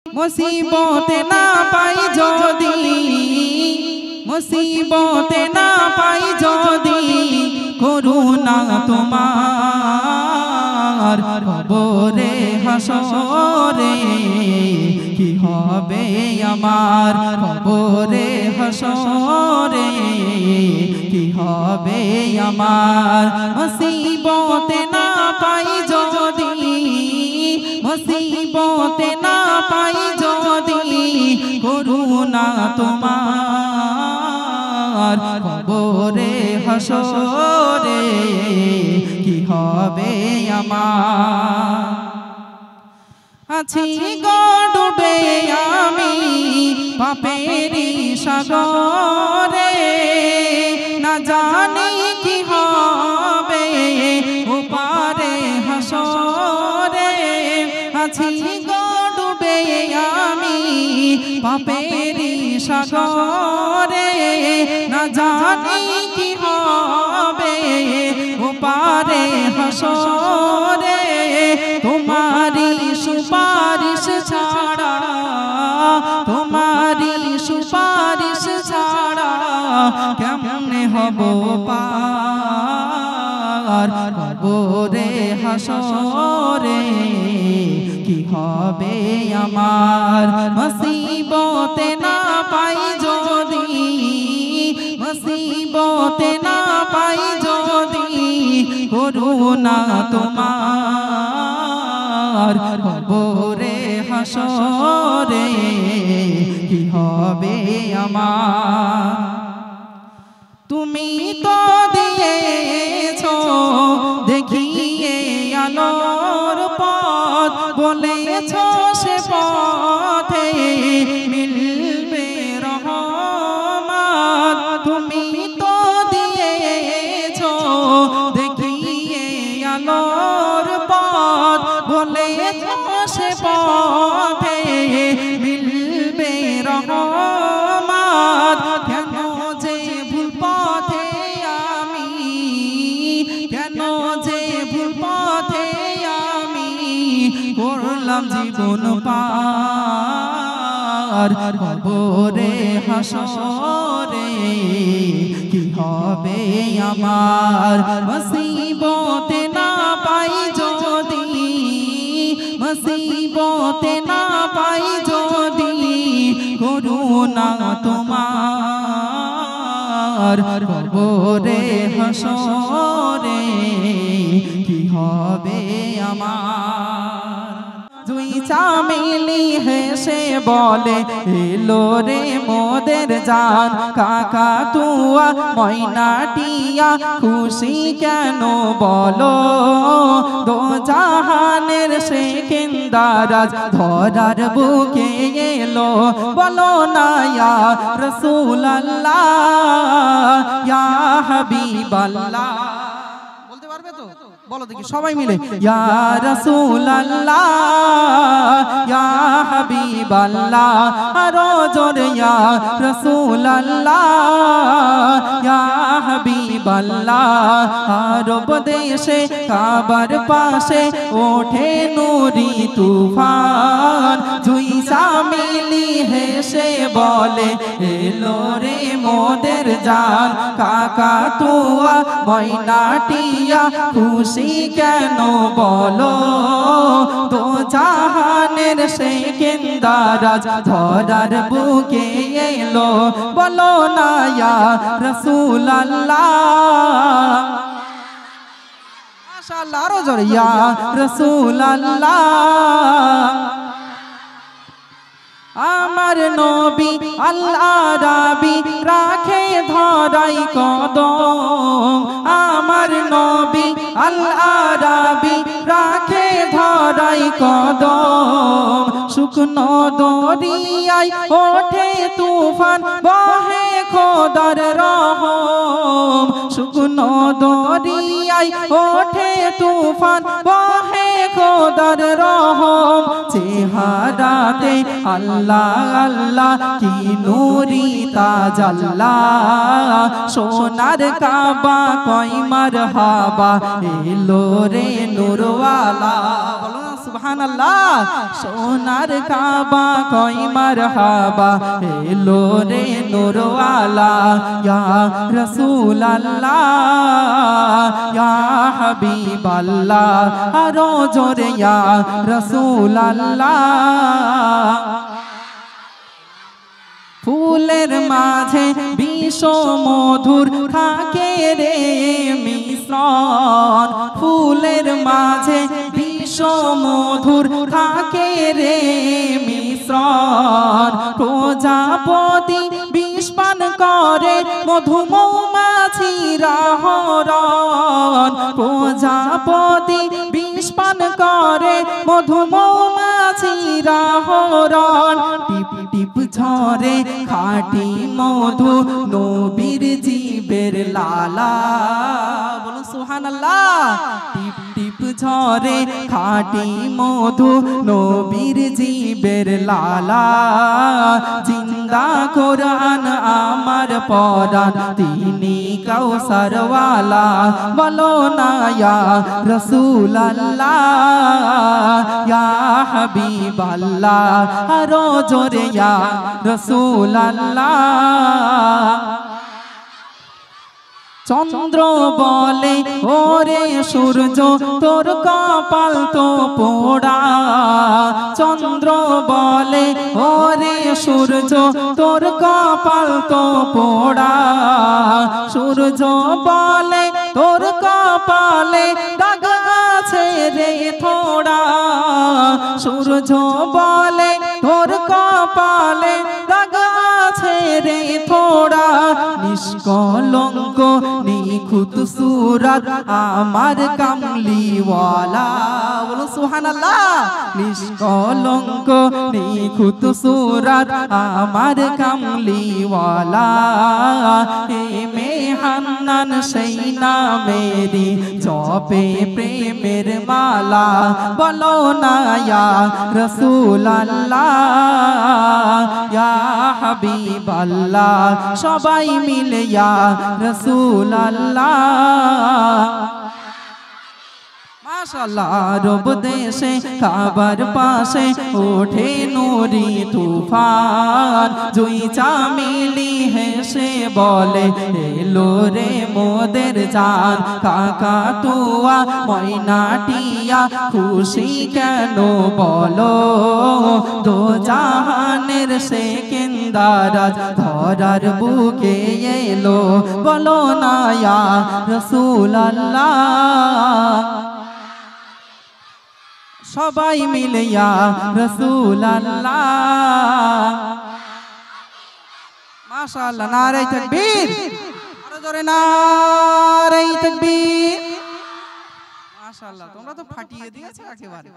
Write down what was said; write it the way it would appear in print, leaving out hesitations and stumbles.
মুসিবতে না পাই যদি, মুসিবতে না পাই যদি, করুণা তোমার কবরে হাসরে কি হবে আমার, কবরে হাসরে কি হবে আমার। মুসিবতে না পাই যদি, মুসিবতে না পাই যদি, করুণা তোমার কবরে হাসরে কি হবে আমার। আছি গো ডুবে আমি পাপেরি সাগরে, না জানি কি হবে ওপারে হাসরে। আছি গো ডুবে আমি পাপেরি সাগরে, না জানি কি হবে ওপারে হাসরে। তোমারি সুপারিশ ছাড়া, তোমারি সুপারিশ ছাড়া কেমনে হব পার, কবরে হাসরে কি হবে আমার। মুসিবতে না পাই যদি, মুসিবতে না পাই যদি, করুণা তোমার কবরে হাসরে কি হবে আমার। তুমি তো দিয়েছো দেখিয়ে আলোর পথ, বলেছো সে পথে মিলবে রহমত। তুমি তো দিয়েছো দেখিয়ে আলোর পথ, বলেছো সে পথে মিলবে রহমত। কেন যে ভুল পথে আমি, কেন যে ভুল পথে আমি করলাম জীবন পার, কবরে হাসরে কি হবে আমার। মুসিবতে না পাই যদি, মুসিবতে না পাই যদি, করুণা তোমার কবরে হাসরে কি হবে আমার। দুই চামেলি হেসে বলে এলো রে মোদের জান, কাকাতুয়া ময়নাটিয়া খুশি কেন বলো। দো জাহানের সেকেন্দারাজ ধরার বুকে এলো, বলো না ইয়া রাসূলুল্লাহ ইয়া হাবিবাল্লাহ। বলতে পারবে তো? বলো দেখি সবাই মিলে, ইয়া রাসূলুল্লাহ ইয়া হাবিবাল্লাহ। আরো জোরে, ইয়া রাসূলুল্লাহ ইয়া হাবিবাল্লাহ। আরব দেশে কাবার পাশে ওঠে নুরি তুফান, জুইসা মিলি হেসে বলে এলো রে মোদের জান, কাকাতুয়া ময়নাটিয়া খুশি কেন বলো। দো জাহানের সেকেন্দারাজ ধরার বুকে এলো, বলো না ইয়া রাসূলুল্লাহ। মাশাআল্লাহ, আরো জোরে, ইয়া রাসূলুল্লাহ। আমার নবী আল আরাবী রাখে ধরাই কদম, আমার নবী আল আরাবী রাখে ধরাই কদম। শুকনো দরিয়ায় ওঠে তুফান, বহে খোদার রহম। শুকনো দরিয়ায় ওঠে তুফান, বহে খোদার রহম। চেহারাতে আল্লাহ আল্লাহ কি নূরি তাজাল্লা, সোনার কাবা কয় মারহাবা এলো রে নূরওয়ালা। বলো না সুবহানাল্লাহ। সোনার কাবা কই মারহাবা এলো রে নূরওয়ালা ইয়া রাসূলুল্লাহ ইয়া হাবিবাল্লাহ আরো জোরে ইয়া রাসূলুল্লাহ। ফুলের মাঝে বিষ মধুর থাকে রে মিশ্রণ, ফুলের মাঝে বিষ মধুর থাকে রে মিশ্রণ। প্রজাপতি বিষ পান করে মধু মৌমাছিরা হরণ, প্রজাপতি বিষ পান করে মধু মৌমাছিরা হরণ। টিপ টিপ ঝরে খাঁটি মধু নবীর জীবের লালা, বলুন সুবহানাল্লাহ। টিপ টিপ ঝরে খাঁটি মধু নবীর জীবের লালা। জিন্দা কোরআন আমার পরাণ তিনি কাউসারওয়ালা, বলো না ইয়া রাসূলুল্লাহ ইয়া হাবিবাল্লাহ আরো জোরে ইয়া রাসূলুল্লাহ। চন্দ্র বলে ওরে সূর্য তোর কপাল তো পোড়া, চন্দ্র বলে ওরে সূর্য তোর কপাল তো পোড়া। সূর্য বলে তোর কপালে দাগ আছে রে থোড়া, সূর্য বলে তোর কপালে দাগ আছে রে থোড়া। নিষ্কলঙ্ক নিখুঁত সুরাত আমার কামলিওয়ালা, বলো সুবহানাল্লাহ। নিষ্কলঙ্ক নিখুঁত সুরাত আমার কামলিওয়ালা। এ মেহান্নান সেই নামেরি জপে প্রেমের মালা, বলো না ইয়া রাসূলুল্লাহ ইয়া হাবিবাল্লাহ সবাই মিলে ইয়া রাসূলুল্লাহ। মাশাআল্লাহ। আরব দেশে কাবার পাশে ওঠে নূরি তুফান, জুই চামেলি হেসে বলে এলো রে মোদের জান। কাকাতুয়া ময়নাটিয়া খুশি কেন বলো, দো জাহানের সেকেন্দারাজ ধরার বুকে এলো, বলো না ইয়া রাসূলুল্লাহ। সবাই মিলে ইয়া রাসূলুল্লাহ। মাশাআল্লাহ। নারে তাকবীর, আরো জোরে নারে তাকবীর। মাশাআল্লাহ, তোমরা তো ফাটিয়ে দিয়েছো একেবারে।